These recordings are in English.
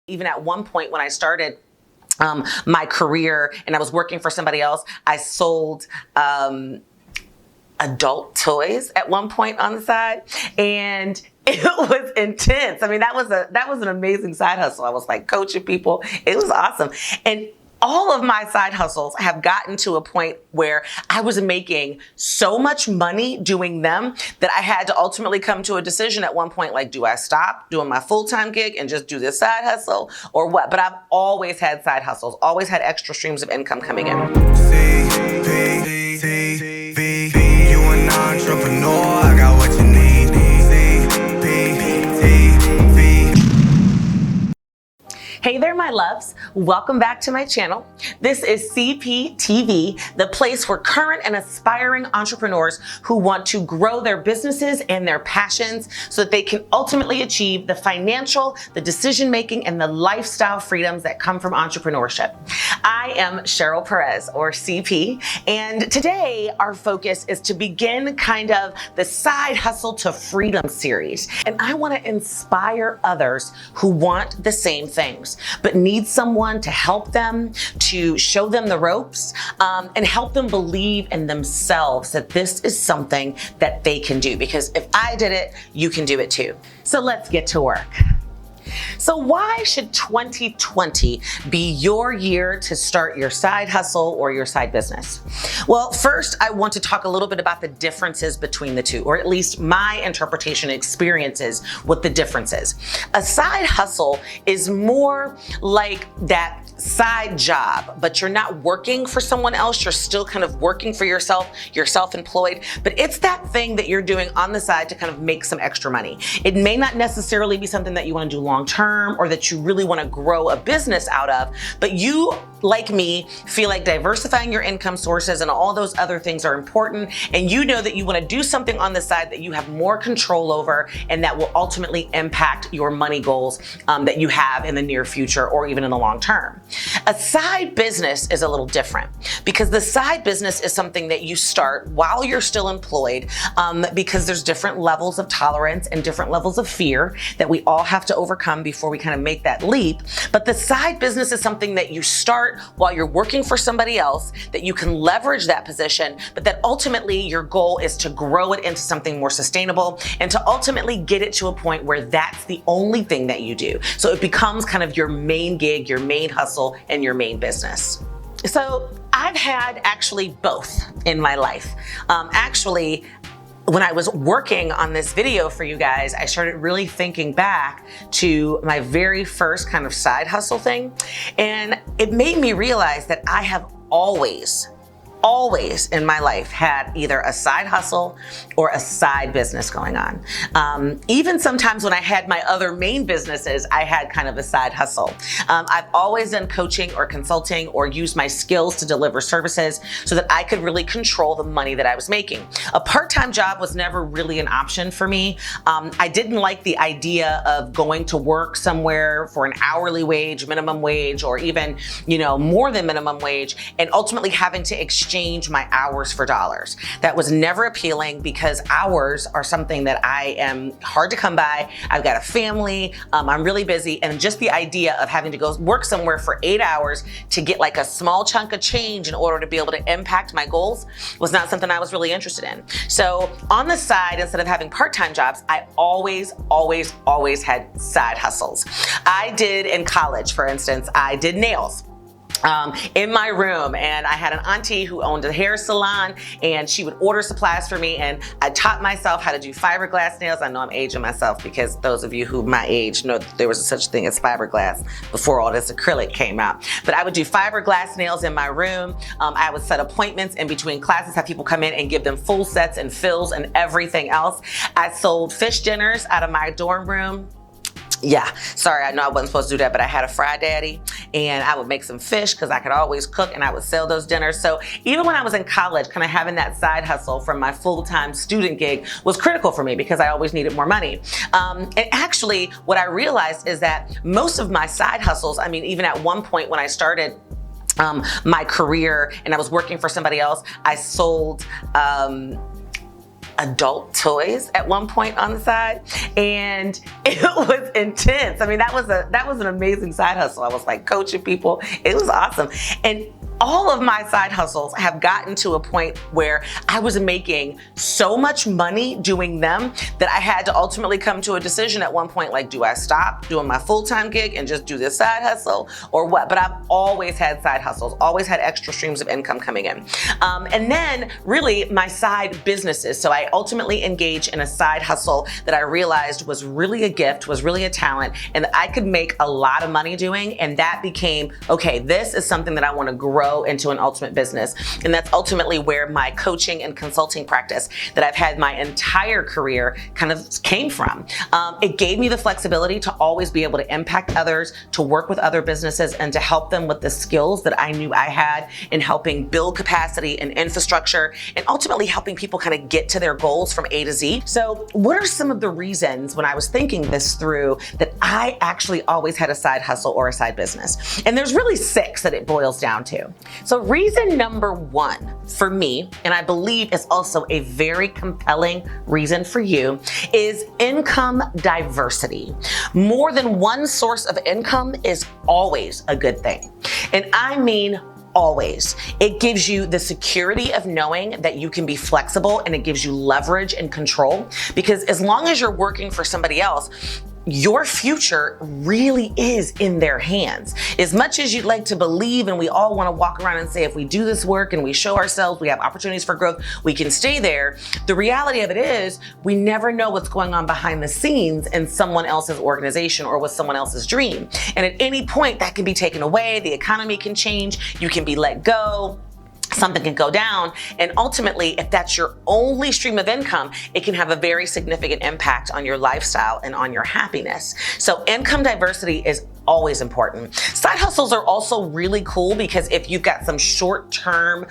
Even at one point when I started my career and I was working for somebody else, I sold adult toys at one point on the side, and it was intense. I mean, that was an amazing side hustle. I was like coaching people. It was awesome. And all of my side hustles have gotten to a point where I was making so much money doing them that I had to ultimately come to a decision at one point, like, do I stop doing my full-time gig and just do this side hustle or what? But I've always had side hustles, always had extra streams of income coming in. CPTV, you an entrepreneur, I got what you need. Hey there, my loves. Welcome back to my channel. This is CPTV, the place where current and aspiring entrepreneurs who want to grow their businesses and their passions so that they can ultimately achieve the financial, the decision-making, and the lifestyle freedoms that come from entrepreneurship. I am Cheryl Perez, or CP, and today our focus is to begin kind of the Side Hustle to Freedom series. And I want to inspire others who want the same things, but need someone to help them, to show them the ropes, and help them believe in themselves that this is something that they can do. Because if I did it, you can do it too. So let's get to work. So why should 2020 be your year to start your side hustle or your side business? Well, first, I want to talk a little bit about the differences between the two, or at least my interpretation and experiences with the differences. A side hustle is more like that side job, but you're not working for someone else. You're still kind of working for yourself. You're self-employed, but it's that thing that you're doing on the side to kind of make some extra money. It may not necessarily be something that you want to do long term or that you really want to grow a business out of, but you, like me, feel like diversifying your income sources and all those other things are important, and you know that you want to do something on the side that you have more control over and that will ultimately impact your money goals that you have in the near future or even in the long term. A side business is a little different because the side business is something that you start while you're still employed, because there's different levels of tolerance and different levels of fear that we all have to overcome before we kind of make that leap. But the side business is something that you start while you're working for somebody else, that you can leverage that position, but that ultimately your goal is to grow it into something more sustainable and to ultimately get it to a point where that's the only thing that you do. So it becomes kind of your main gig, your main hustle, and your main business. So I've had actually both in my life. Actually, when I was working on this video for you guys, I started really thinking back to my very first kind of side hustle thing. And it made me realize that I have always in my life had either a side hustle or a side business going on. Even sometimes when I had my other main businesses, I had kind of a side hustle. I've always done coaching or consulting or used my skills to deliver services so that I could really control the money that I was making. A part-time job was never really an option for me. I didn't like the idea of going to work somewhere for an hourly wage, minimum wage, or even, more than minimum wage, and ultimately having to exchange my hours for dollars. That was never appealing because hours are something that I am hard to come by. I've got a family, I'm really busy, and just the idea of having to go work somewhere for 8 hours to get like a small chunk of change in order to be able to impact my goals was not something I was really interested in. So on the side, instead of having part-time jobs, I always had side hustles. I did in college, for instance, I did nails in my room, and I had an auntie who owned a hair salon, and she would order supplies for me, and I taught myself how to do fiberglass nails. I know I'm aging myself because those of you who my age know that there was such a thing as fiberglass before all this acrylic came out. But I would do fiberglass nails in my room. I would set appointments in between classes, have people come in and give them full sets and fills and everything else. I sold fish dinners out of my dorm room. Yeah, sorry, I know I wasn't supposed to do that, but I had a fry daddy and I would make some fish because I could always cook, and I would sell those dinners. So even when I was in college, kind of having that side hustle from my full-time student gig was critical for me because I always needed more money. And actually what I realized is that most of my side hustles, I mean, even at one point when I started my career and I was working for somebody else, I sold adult toys at one point on the side, and it was intense. I mean, that was an amazing side hustle. I was like coaching people. It was awesome. And all of my side hustles have gotten to a point where I was making so much money doing them that I had to ultimately come to a decision at one point, like, do I stop doing my full-time gig and just do this side hustle or what? But I've always had side hustles, always had extra streams of income coming in. And then really my side businesses. So I ultimately engaged in a side hustle that I realized was really a gift, was really a talent, and that I could make a lot of money doing. And that became, okay, this is something that I want to grow into an ultimate business. And that's ultimately where my coaching and consulting practice that I've had my entire career kind of came from. It gave me the flexibility to always be able to impact others, to work with other businesses, and to help them with the skills that I knew I had in helping build capacity and infrastructure, and ultimately helping people kind of get to their goals from A to Z. So what are some of the reasons when I was thinking this through that I actually always had a side hustle or a side business? And there's really 6 that it boils down to. So reason number 1 for me, and I believe is also a very compelling reason for you, is income diversity. More than one source of income is always a good thing. And I mean always. It gives you the security of knowing that you can be flexible, and it gives you leverage and control, because as long as you're working for somebody else, your future really is in their hands. As much as you'd like to believe, and we all want to walk around and say, if we do this work and we show ourselves, we have opportunities for growth, we can stay there. The reality of it is we never know what's going on behind the scenes in someone else's organization or with someone else's dream. And at any point that can be taken away. The economy can change. You can be let go. Something can go down, and ultimately, if that's your only stream of income, it can have a very significant impact on your lifestyle and on your happiness. So income diversity is always important. Side hustles are also really cool because if you've got some short-term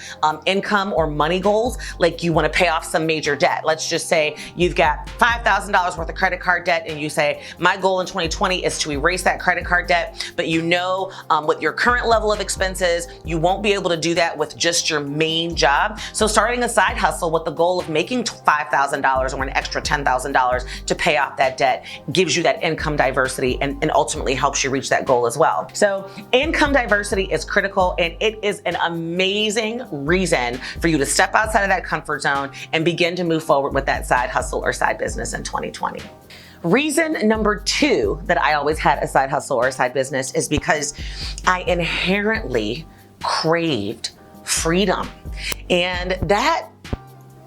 income or money goals, like you want to pay off some major debt. Let's just say you've got $5,000 worth of credit card debt, and you say, my goal in 2020 is to erase that credit card debt, but you know with your current level of expenses, you won't be able to do that with just your main job. So starting a side hustle with the goal of making $5,000 or an extra $10,000 to pay off that debt gives you that income diversity and ultimately helps you reach that goal as well. So income diversity is critical, and it is an amazing reason for you to step outside of that comfort zone and begin to move forward with that side hustle or side business in 2020. Reason number 2 that I always had a side hustle or a side business is because I inherently craved freedom. And that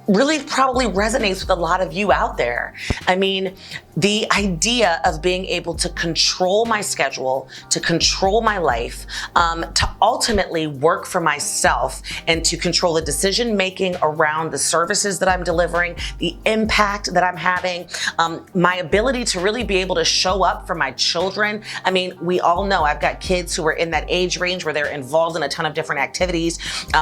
really probably resonates with a lot of you out there. I mean, the idea of being able to control my schedule, to control my life, to ultimately work for myself, and to control the decision making around the services that I'm delivering, the impact that I'm having, my ability to really be able to show up for my children. I mean, we all know I've got kids who are in that age range where they're involved in a ton of different activities,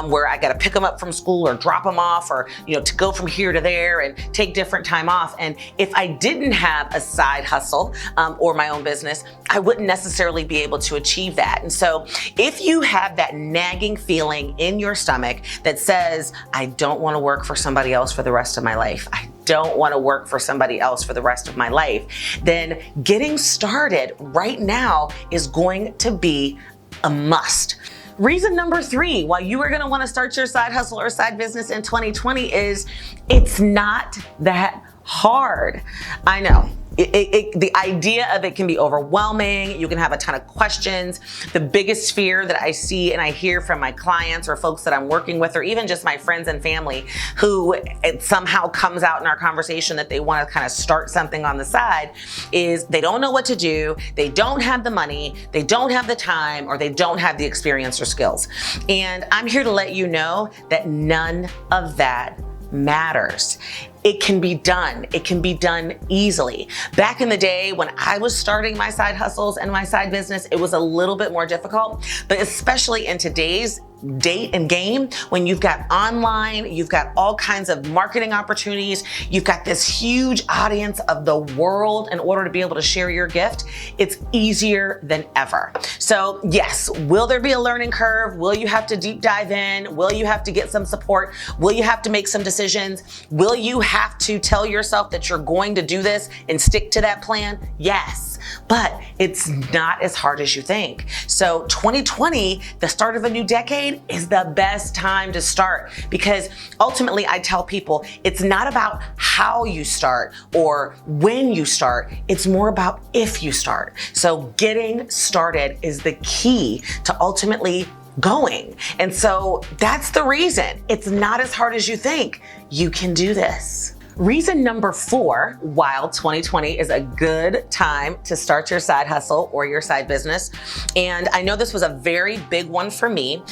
where I got to pick them up from school or drop them off, or to go from here to there and take different time off. And if I didn't have a side hustle or my own business, I wouldn't necessarily be able to achieve that. And so if you have that nagging feeling in your stomach that says, I don't want to work for somebody else for the rest of my life, I don't want to work for somebody else for the rest of my life, then getting started right now is going to be a must. Reason number 3, why you are going to want to start your side hustle or side business in 2020 is it's not that hard. I know. The idea of it can be overwhelming. You can have a ton of questions. The biggest fear that I see and I hear from my clients or folks that I'm working with, or even just my friends and family, who it somehow comes out in our conversation that they want to kind of start something on the side, is they don't know what to do. They don't have the money. They don't have the time, or they don't have the experience or skills. And I'm here to let you know that none of that matters. It can be done. It can be done easily. Back in the day when I was starting my side hustles and my side business, it was a little bit more difficult, but especially in today's date and game when you've got online, you've got all kinds of marketing opportunities, you've got this huge audience of the world in order to be able to share your gift. It's easier than ever. So yes, will there be a learning curve? Will you have to deep dive in? Will you have to get some support? Will you have to make some decisions? Will you have to tell yourself that you're going to do this and stick to that plan? Yes, but it's not as hard as you think. So 2020, the start of a new decade, is the best time to start, because ultimately I tell people it's not about how you start or when you start, it's more about if you start. So getting started is the key to ultimately going. And so that's the reason it's not as hard as you think. You can do this. Reason number 4, while 2020 is a good time to start your side hustle or your side business, and I know this was a very big one for me,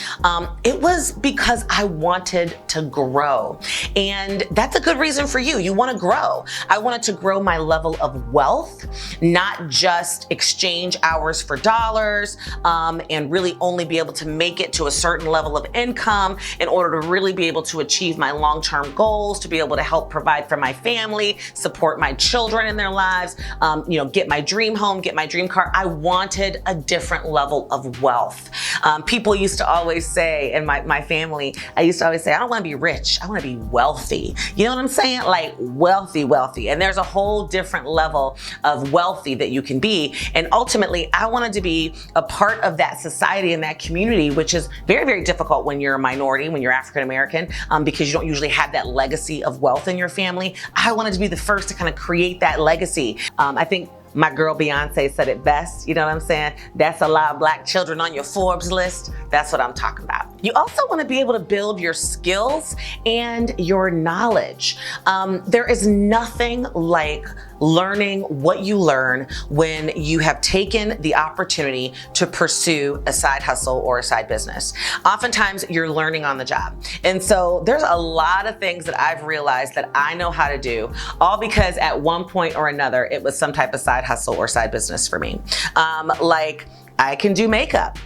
it was because I wanted to grow. And that's a good reason for you. You want to grow. I wanted to grow my level of wealth, not just exchange hours for dollars, and really only be able to make it to a certain level of income in order to really be able to achieve my long-term goals, to be able to help provide for my family, support my children in their lives, get my dream home, get my dream car. I wanted a different level of wealth. People used to always say, in my family, I used to always say, I don't want to be rich, I want to be wealthy. You know what I'm saying? Like wealthy. And there's a whole different level of wealthy that you can be. And ultimately, I wanted to be a part of that society and that community, which is very, very difficult when you're a minority, when you're African American, because you don't usually have that legacy of wealth in your family. I wanted to be the first to kind of create that legacy. I think my girl Beyonce said it best, you know what I'm saying? That's a lot of Black children on your Forbes list. That's what I'm talking about. You also want to be able to build your skills and your knowledge. There is nothing like learning what you learn when you have taken the opportunity to pursue a side hustle or a side business. Oftentimes you're learning on the job. And so there's a lot of things that I've realized that I know how to do, all because at one point or another, it was some type of side hustle or side business for me. Like I can do makeup.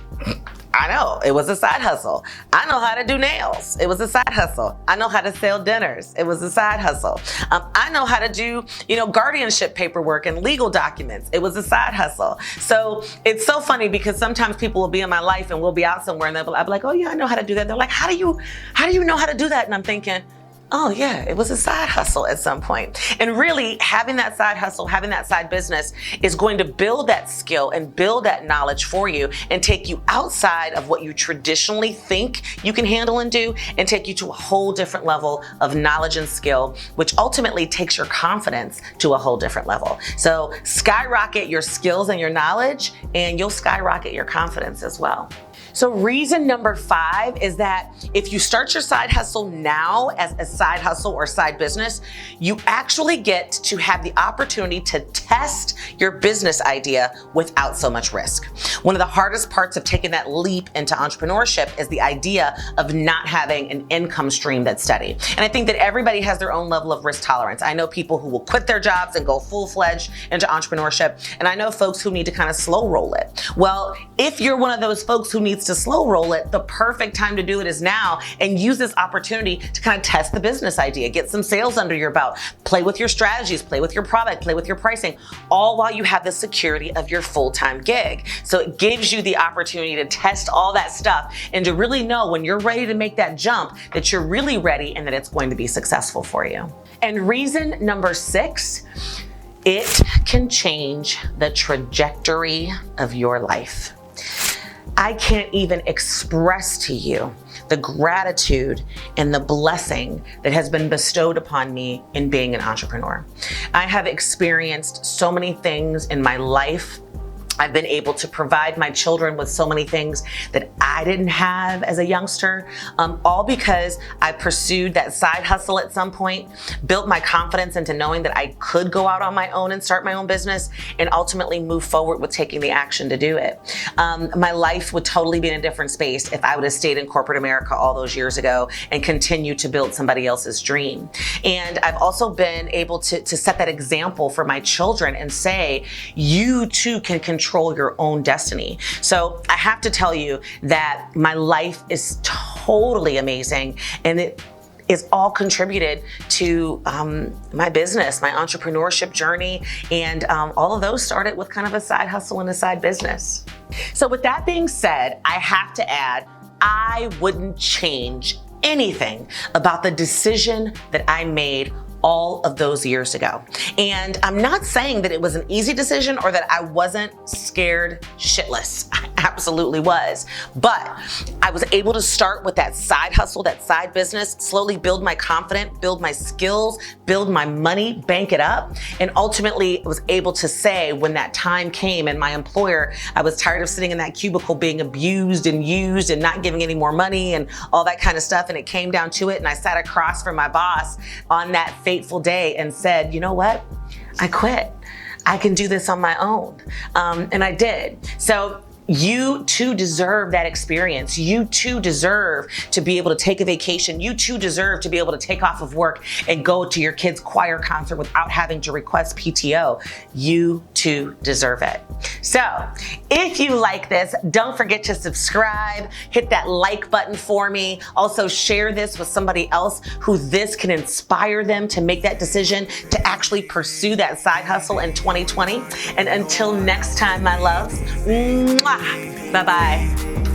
I know, it was a side hustle. I know how to do nails. It was a side hustle. I know how to sell dinners. It was a side hustle. I know how to do, guardianship paperwork and legal documents. It was a side hustle. So it's so funny because sometimes people will be in my life and we'll be out somewhere and I'll be like, oh yeah, I know how to do that. They're like, how do you know how to do that? And I'm thinking, oh yeah, it was a side hustle at some point. And really having that side hustle, having that side business is going to build that skill and build that knowledge for you and take you outside of what you traditionally think you can handle and do, and take you to a whole different level of knowledge and skill, which ultimately takes your confidence to a whole different level. So skyrocket your skills and your knowledge, and you'll skyrocket your confidence as well. So reason number 5 is that if you start your side hustle now as a side hustle or side business, you actually get to have the opportunity to test your business idea without so much risk. One of the hardest parts of taking that leap into entrepreneurship is the idea of not having an income stream that's steady. And I think that everybody has their own level of risk tolerance. I know people who will quit their jobs and go full-fledged into entrepreneurship, and I know folks who need to kind of slow roll it. Well, if you're one of those folks who needs to slow roll it, the perfect time to do it is now, and use this opportunity to kind of test the business idea, get some sales under your belt, play with your strategies, play with your product, play with your pricing, all while you have the security of your full-time gig. So it gives you the opportunity to test all that stuff and to really know when you're ready to make that jump that you're really ready and that it's going to be successful for you. And reason number 6, it can change the trajectory of your life. I can't even express to you the gratitude and the blessing that has been bestowed upon me in being an entrepreneur. I have experienced so many things in my life. I've been able to provide my children with so many things that I didn't have as a youngster, all because I pursued that side hustle at some point, built my confidence into knowing that I could go out on my own and start my own business, and ultimately move forward with taking the action to do it. My life would totally be in a different space if I would have stayed in corporate America all those years ago and continued to build somebody else's dream. And I've also been able to set that example for my children and say, you too can control control your own destiny. So I have to tell you that my life is totally amazing, and it is all contributed to my business, my entrepreneurship journey, and all of those started with kind of a side hustle and a side business. So with that being said, I have to add, I wouldn't change anything about the decision that I made all of those years ago. And I'm not saying that it was an easy decision or that I wasn't scared shitless. I absolutely was. But I was able to start with that side hustle, that side business, slowly build my confidence, build my skills, build my money, bank it up. And ultimately was able to say when that time came and my employer, I was tired of sitting in that cubicle being abused and used and not giving any more money and all that kind of stuff. And it came down to it. And I sat across from my boss on that fateful day and said, you know what? I quit. I can do this on my own. And I did. So you too deserve that experience. You too deserve to be able to take a vacation. You too deserve to be able to take off of work and go to your kid's choir concert without having to request PTO. You too deserve it. So if you like this, don't forget to subscribe, hit that like button for me. Also share this with somebody else who this can inspire them to make that decision to actually pursue that side hustle in 2020. And until next time, my loves, mwah, bye-bye.